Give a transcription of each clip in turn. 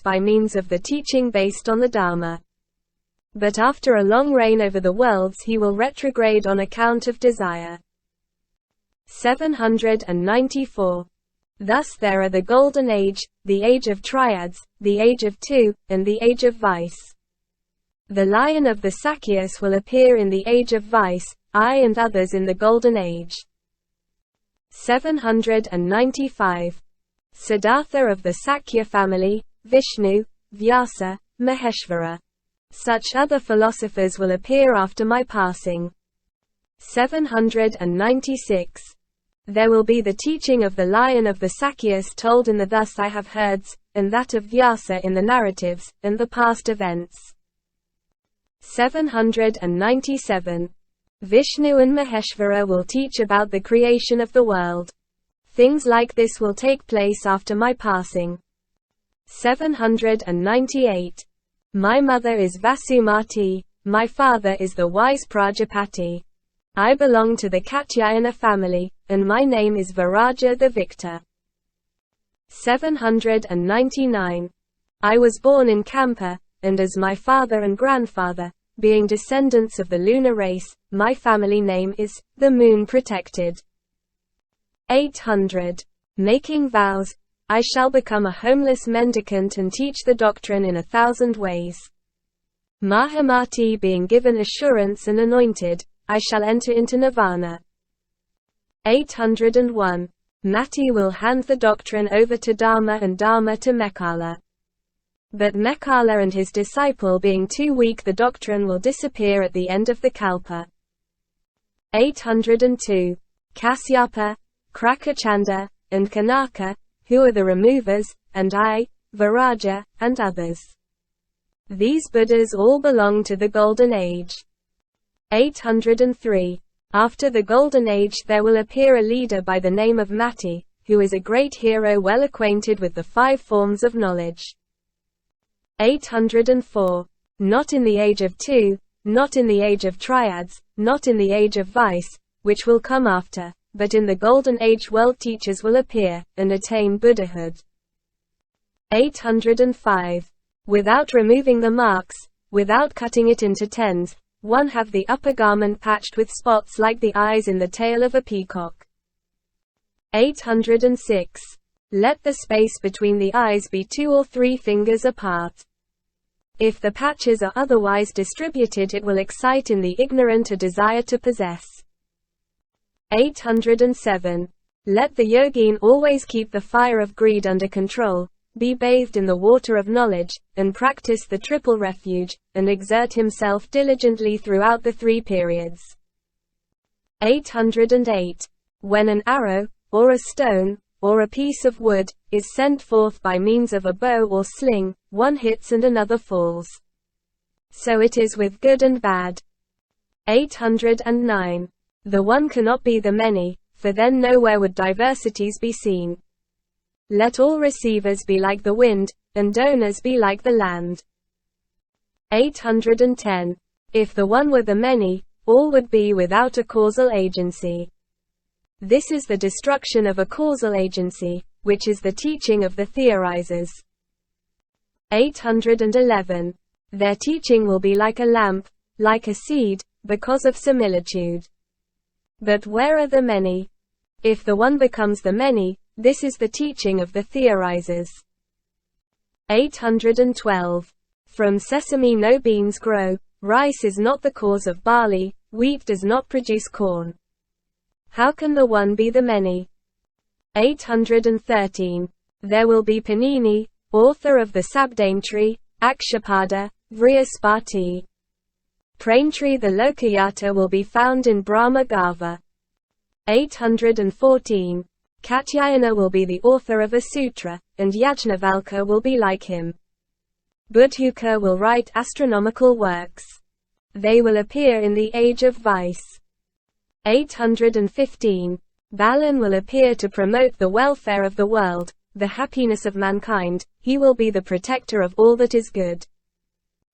by means of the teaching based on the Dharma. But after a long reign over the worlds he will retrograde on account of desire. 794. Thus there are the Golden Age, the Age of Triads, the Age of Two, and the Age of Vice. The Lion of the Sakyas will appear in the Age of Vice, I and others in the Golden Age. 795. Siddhartha of the Sakya family, Vishnu, Vyasa, Maheshvara. Such other philosophers will appear after my passing. 796. There will be the teaching of the Lion of the Sakyas told in the Thus I Have Heards, and that of Vyasa in the narratives, and the past events. 797. Vishnu and Maheshvara will teach about the creation of the world. Things like this will take place after my passing. 798. My mother is Vasumati, my father is the wise Prajapati. I belong to the Katyayana family, and my name is Viraja the victor. 799. I was born in Kampa, and as my father and grandfather, being descendants of the lunar race, my family name is, the moon protected. 800. Making vows, I shall become a homeless mendicant and teach the doctrine in 1,000 ways. Mahamati being given assurance and anointed, I shall enter into nirvana. 801. Mati will hand the doctrine over to Dharma and Dharma to Mekhala. But Mekhala and his disciple being too weak, the doctrine will disappear at the end of the Kalpa. 802. Kasyapa, Krakachanda, and Kanaka, who are the removers, and I, Viraja, and others. These Buddhas all belong to the Golden Age. 803. After the Golden Age there will appear a leader by the name of Mati, who is a great hero well acquainted with the 5 forms of knowledge. 804. Not in the Age of Two, not in the Age of Triads, not in the Age of Vice, which will come after, but in the Golden Age world teachers will appear, and attain Buddhahood. 805. Without removing the marks, without cutting it into tens, one have the upper garment patched with spots like the eyes in the tail of a peacock. 806. Let the space between the eyes be 2 or 3 fingers apart. If the patches are otherwise distributed it will excite in the ignorant a desire to possess. 807. Let the yogin always keep the fire of greed under control, be bathed in the water of knowledge, and practice the triple refuge, and exert himself diligently throughout the 3 periods. 808. When an arrow, or a stone, or a piece of wood, is sent forth by means of a bow or sling, one hits and another falls. So it is with good and bad. 809. The one cannot be the many, for then nowhere would diversities be seen. Let all receivers be like the wind, and donors be like the land. 810. If the one were the many, all would be without a causal agency. This is the destruction of a causal agency, which is the teaching of the theorizers. 811. Their teaching will be like a lamp, like a seed, because of similitude. But where are the many? If the one becomes the many, this is the teaching of the theorizers. 812. From sesame no beans grow, rice is not the cause of barley, wheat does not produce corn. How can the one be the many? 813. There will be Panini, author of the Sabdane tree, Akshapada, Vrihaspati. Praintree the Lokayata will be found in Brahma Gava. 814. Katyayana will be the author of a sutra, and Yajnavalkya will be like him. Buddhuka will write astronomical works. They will appear in the Age of Vice. 815. Balan will appear to promote the welfare of the world, the happiness of mankind, he will be the protector of all that is good.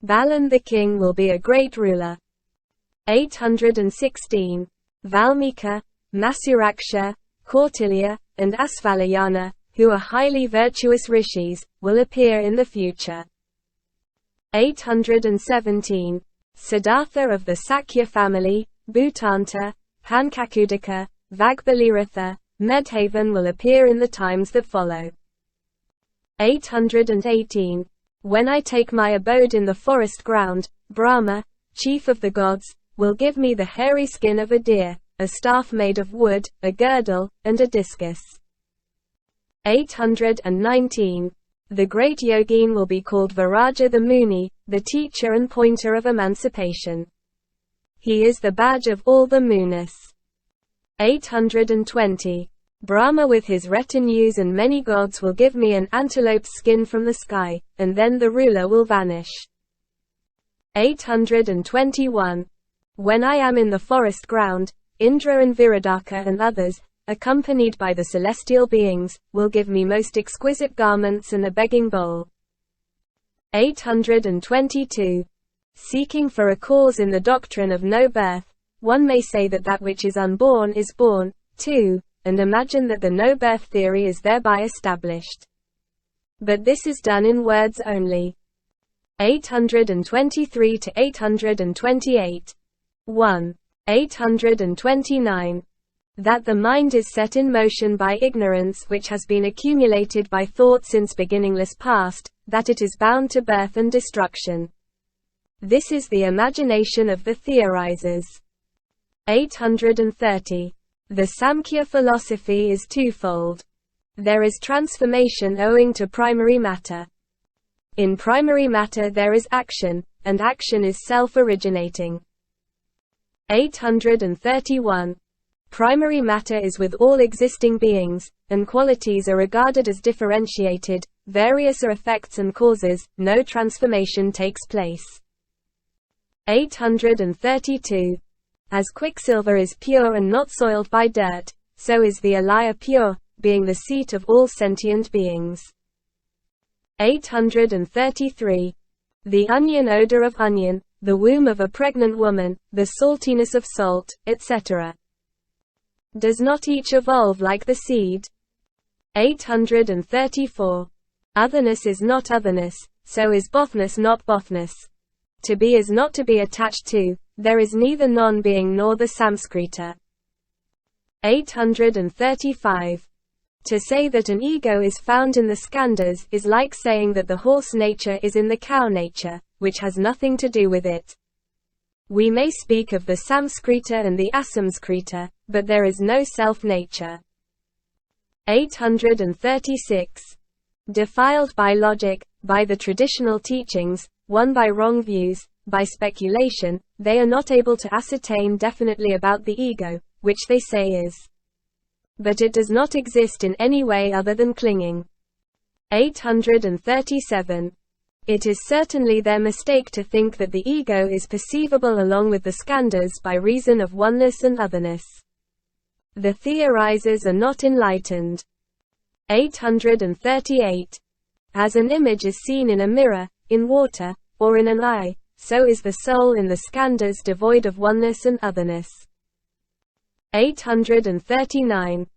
Balan the king will be a great ruler. 816. Valmika, Masuraksha, Kautilya, and Asvalayana, who are highly virtuous rishis, will appear in the future. 817. Siddhartha of the Sakya family, Bhutanta, Pankakudika, Vagbaliratha, Medhavan will appear in the times that follow. 818. When I take my abode in the forest ground, Brahma, chief of the gods, will give me the hairy skin of a deer, a staff made of wood, a girdle, and a discus. 819. The great yogin will be called Viraja the Muni, the teacher and pointer of emancipation. He is the badge of all the munis. 820. Brahma with his retinues and many gods will give me an antelope's skin from the sky, and then the ruler will vanish. 821. When I am in the forest ground, Indra and Viradaka and others, accompanied by the celestial beings, will give me most exquisite garments and a begging bowl. 822. Seeking for a cause in the doctrine of no birth, one may say that that which is unborn is born, too, and imagine that the no-birth theory is thereby established. But this is done in words only. 823 to 828. 1. 829. That the mind is set in motion by ignorance which has been accumulated by thought since beginningless past, that it is bound to birth and destruction. This is the imagination of the theorizers. 830. The Samkhya philosophy is twofold. There is transformation owing to primary matter. In primary matter there is action, and action is self-originating. 831. Primary matter is with all existing beings, and qualities are regarded as differentiated, various are effects and causes, no transformation takes place. 832. As quicksilver is pure and not soiled by dirt, so is the alaya pure, being the seat of all sentient beings. 833. The onion odor of onion, the womb of a pregnant woman, the saltiness of salt, etc. Does not each evolve like the seed? 834. Otherness is not otherness, so is bothness not bothness. To be is not to be attached to, there is neither non-being nor the Samskrita. 835. To say that an ego is found in the skandhas is like saying that the horse nature is in the cow nature, which has nothing to do with it. We may speak of the Samskrita and the Asamskrita, but there is no self-nature. 836. Defiled by logic, by the traditional teachings, won by wrong views, by speculation, they are not able to ascertain definitely about the ego, which they say is. But it does not exist in any way other than clinging. 837. It is certainly their mistake to think that the ego is perceivable along with the skandhas by reason of oneness and otherness. The theorizers are not enlightened. 838. As an image is seen in a mirror, in water, or in an eye, so is the soul in the skandhas devoid of oneness and otherness. 839.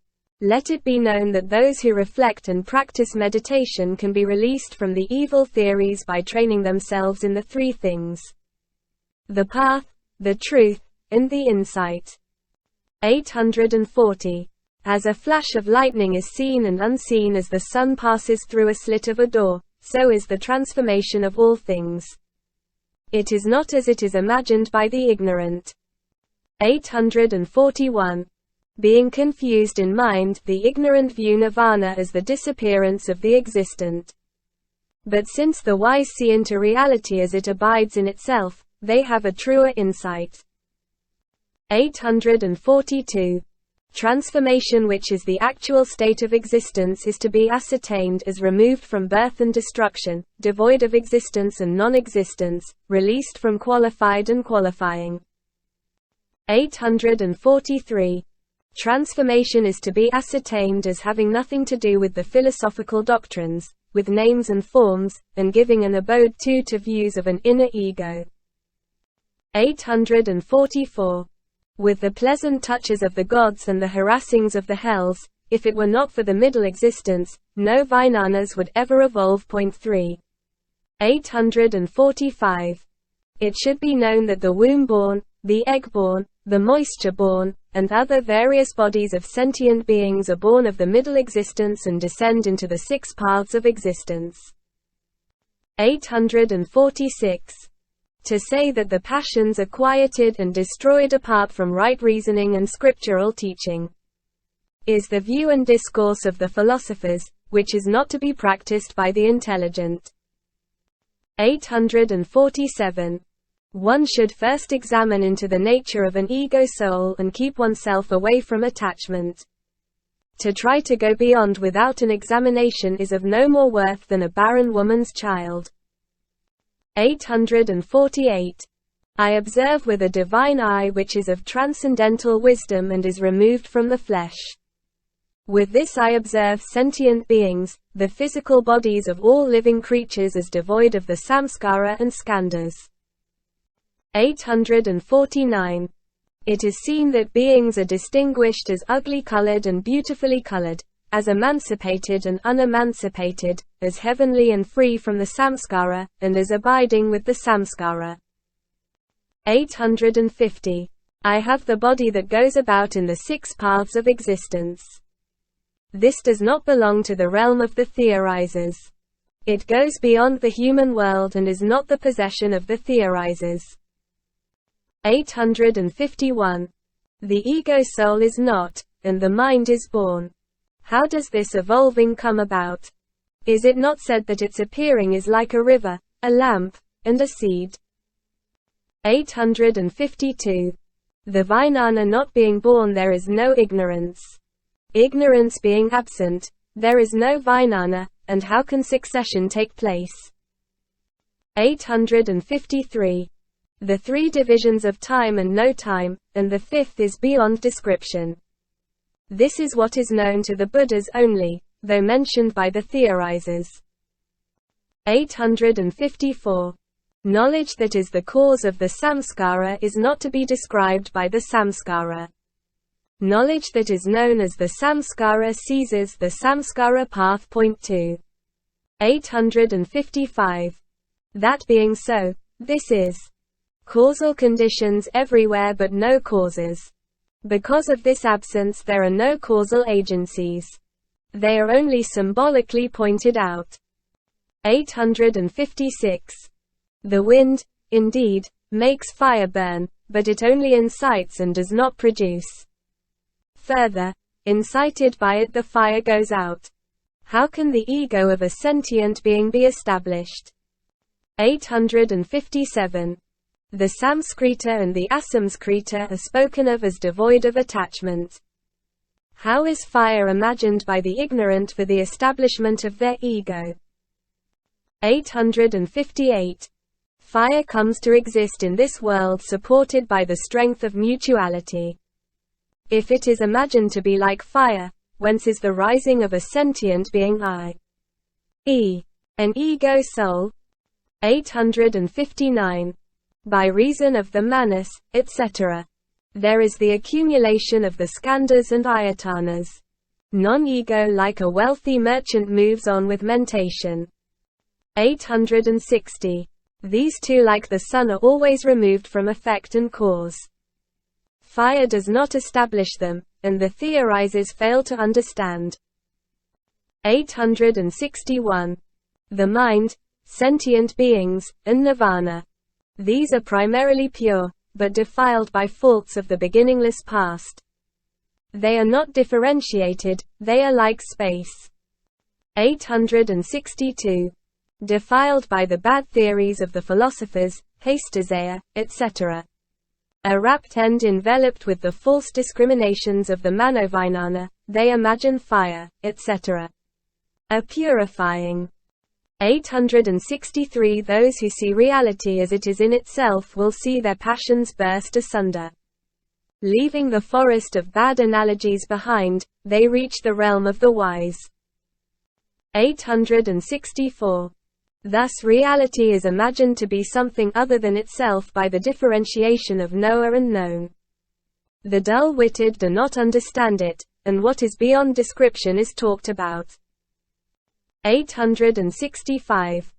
Let it be known that those who reflect and practice meditation can be released from the evil theories by training themselves in the three things: the path, the truth, and the insight. 840. As a flash of lightning is seen and unseen as the sun passes through a slit of a door, so is the transformation of all things. It is not as it is imagined by the ignorant. 841. Being confused in mind, the ignorant view nirvana as the disappearance of the existent. But since the wise see into reality as it abides in itself, they have a truer insight. 842. Transformation, which is the actual state of existence, is to be ascertained as removed from birth and destruction, devoid of existence and non-existence, released from qualified and qualifying. 843. Transformation is to be ascertained as having nothing to do with the philosophical doctrines, with names and forms, and giving an abode to views of an inner ego. 844. With the pleasant touches of the gods and the harassings of the hells, if it were not for the middle existence, no Vijnanas would ever evolve. 3. 845. It should be known that the womb-born, the egg-born, the moisture-born, and other various bodies of sentient beings are born of the middle existence and descend into the 6 paths of existence. 846. To say that the passions are quieted and destroyed apart from right reasoning and scriptural teaching is the view and discourse of the philosophers, which is not to be practiced by the intelligent. 847. One should first examine into the nature of an ego soul and keep oneself away from attachment. To try to go beyond without an examination is of no more worth than a barren woman's child. 848. I observe with a divine eye which is of transcendental wisdom and is removed from the flesh. With this I observe sentient beings, the physical bodies of all living creatures as devoid of the samskara and skandhas. 849. It is seen that beings are distinguished as ugly-colored and beautifully colored, as emancipated and unemancipated, as heavenly and free from the samskara, and as abiding with the samskara. 850. I have the body that goes about in the 6 paths of existence. This does not belong to the realm of the theorizers. It goes beyond the human world and is not the possession of the theorizers. 851. The ego soul is not, and the mind is born. How does this evolving come about? Is it not said that its appearing is like a river, a lamp, and a seed? 852. The Vijnana not being born, there is no ignorance. Ignorance being absent, there is no Vijnana, and how can succession take place? 853. The 3 divisions of time and no time, and the 5th is beyond description. This is what is known to the Buddhas only, though mentioned by the theorizers. 854. Knowledge that is the cause of the samskara is not to be described by the samskara. Knowledge that is known as the samskara seizes the samskara path. 2. 855. That being so, this is causal conditions everywhere but no causes. Because of this absence there are no causal agencies. They are only symbolically pointed out. 856. The wind, indeed, makes fire burn, but it only incites and does not produce. Further, incited by it the fire goes out. How can the ego of a sentient being be established? 857. The Samskrita and the Asamskrita are spoken of as devoid of attachment. How is fire imagined by the ignorant for the establishment of their ego? 858. Fire comes to exist in this world supported by the strength of mutuality. If it is imagined to be like fire, whence is the rising of a sentient being i.e., an ego soul? 859. By reason of the manas, etc. There is the accumulation of the skandhas and ayatanas. Non-ego like a wealthy merchant moves on with mentation. 860. These 2 like the sun are always removed from effect and cause. Fire does not establish them, and the theorizers fail to understand. 861. The mind, sentient beings, and nirvana. These are primarily pure, but defiled by faults of the beginningless past. They are not differentiated, they are like space. 862. Defiled by the bad theories of the philosophers, hastazaya, etc. A rapt and enveloped with the false discriminations of the manovijnana, they imagine fire, etc. A purifying. 863. Those who see reality as it is in itself will see their passions burst asunder. Leaving the forest of bad analogies behind, they reach the realm of the wise. 864. Thus reality is imagined to be something other than itself by the differentiation of knower and known. The dull-witted do not understand it, and what is beyond description is talked about. 865.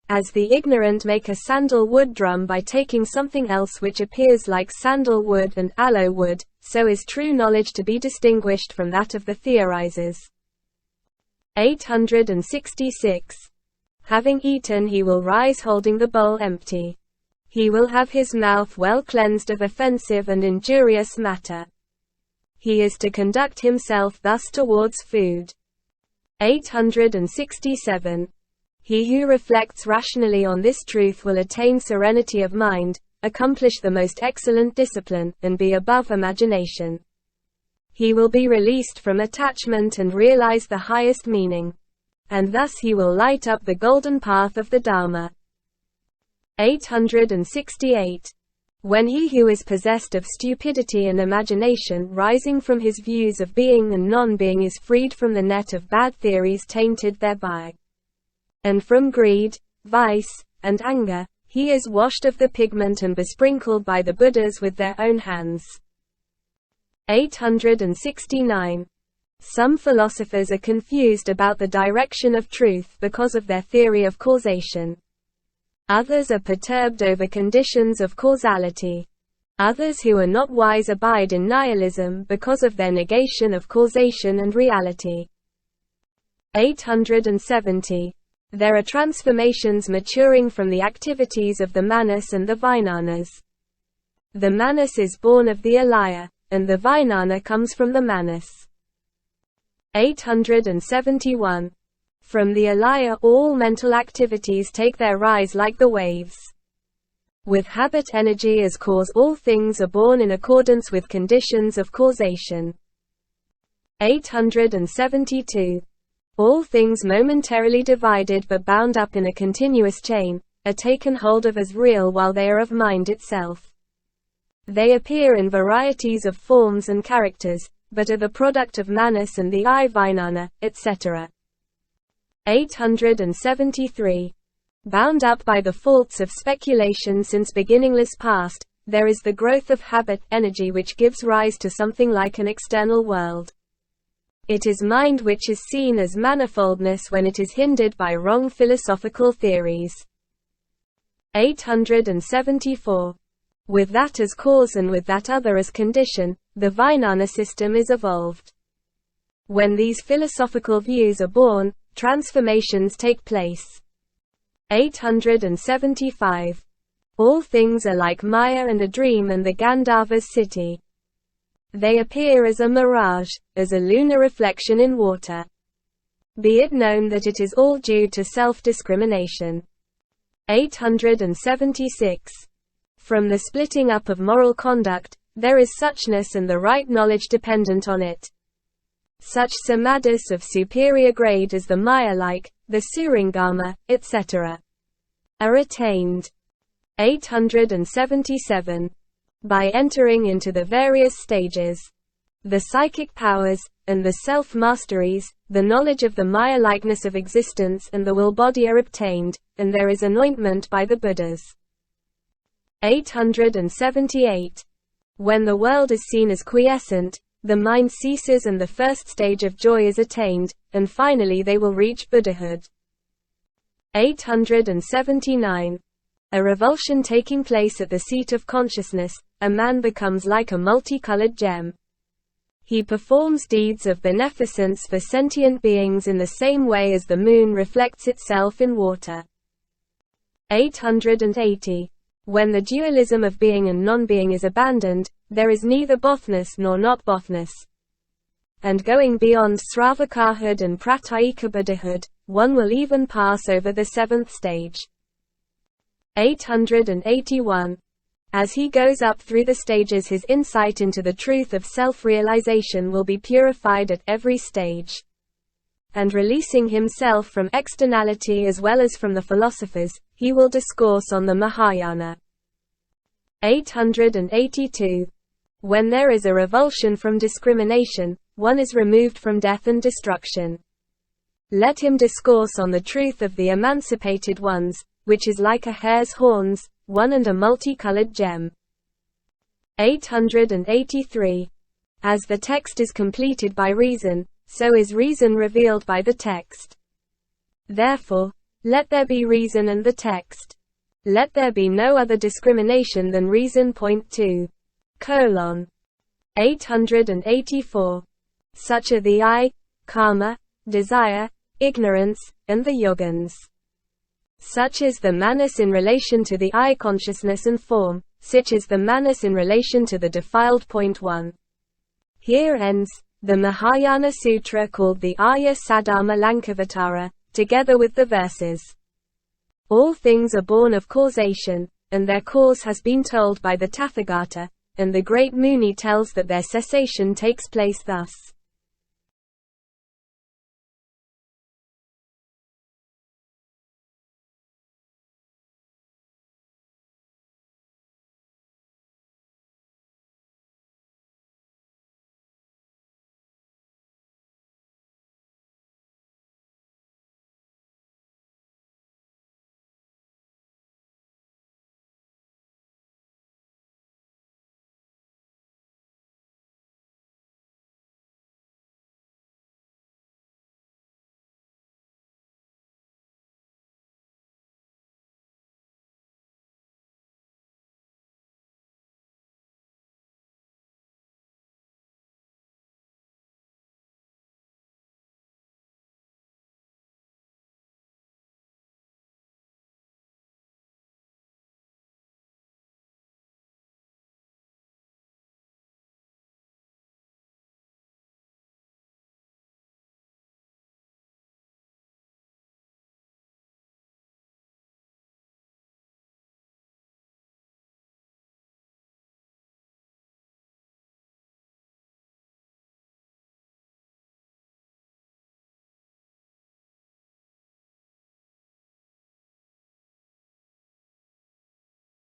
As the ignorant make a sandal-wood drum by taking something else which appears like sandal-wood and aloe wood, so is true knowledge to be distinguished from that of the theorizers. 866. Having eaten he will rise holding the bowl empty. He will have his mouth well cleansed of offensive and injurious matter. He is to conduct himself thus towards food. 867. He who reflects rationally on this truth will attain serenity of mind, accomplish the most excellent discipline, and be above imagination. He will be released from attachment and realize the highest meaning. And thus he will light up the golden path of the Dharma. 868. When he who is possessed of stupidity and imagination rising from his views of being and non-being is freed from the net of bad theories tainted thereby, and from greed, vice, and anger, he is washed of the pigment and besprinkled by the Buddhas with their own hands. 869. Some philosophers are confused about the direction of truth because of their theory of causation. Others are perturbed over conditions of causality. Others who are not wise abide in nihilism because of their negation of causation and reality. 870. There are transformations maturing from the activities of the manas and the vijnanas. The manas is born of the alaya, and the vijnana comes from the manas. 871. From the alaya all mental activities take their rise like the waves. With habit energy as cause all things are born in accordance with conditions of causation. 872. All things momentarily divided but bound up in a continuous chain, are taken hold of as real while they are of mind itself. They appear in varieties of forms and characters, but are the product of manas and the eye-Vijnana, etc. 873. Bound up by the faults of speculation since beginningless past, there is the growth of habit energy which gives rise to something like an external world. It is mind which is seen as manifoldness when it is hindered by wrong philosophical theories. 874. With that as cause and with that other as condition, the Vijnana system is evolved. When these philosophical views are born, transformations take place. 875. All things are like Maya and a dream and the Gandharvas city. They appear as a mirage, as a lunar reflection in water. Be it known that it is all due to self-discrimination. 876. From the splitting up of moral conduct, there is suchness and the right knowledge dependent on it. Such samadhis of superior grade as the Maya-like, the Suringama, etc. are attained. 877. By entering into the various stages, the psychic powers, and the self-masteries, the knowledge of the Maya-likeness of existence and the will-body are obtained, and there is anointment by the Buddhas. 878. When the world is seen as quiescent, the mind ceases and the first stage of joy is attained, and finally they will reach Buddhahood. 879. A revulsion taking place at the seat of consciousness, a man becomes like a multicolored gem. He performs deeds of beneficence for sentient beings in the same way as the moon reflects itself in water. 880. When the dualism of being and non-being is abandoned, there is neither bothness nor not bothness. And going beyond Sravakahood and Pratyeka Buddhahood, one will even pass over the seventh stage. 881. As he goes up through the stages, his insight into the truth of self-realization will be purified at every stage. And releasing himself from externality as well as from the philosophers, he will discourse on the Mahayana. 882. When there is a revulsion from discrimination, one is removed from death and destruction. Let him discourse on the truth of the emancipated ones, which is like a hare's horns, one and a multicolored gem. 883. As the text is completed by reason, so is reason revealed by the text. Therefore, let there be reason and the text. Let there be no other discrimination than reason. Point 2. 884. Such are the I, karma, desire, ignorance, and the yogans. Such is the manas in relation to the I consciousness and form, such is the manas in relation to the defiled. Point 1. Here ends the Mahayana Sutra called the Arya Sadharma Lankavatara, together with the verses. All things are born of causation, and their cause has been told by the Tathagata, and the great Muni tells that their cessation takes place thus.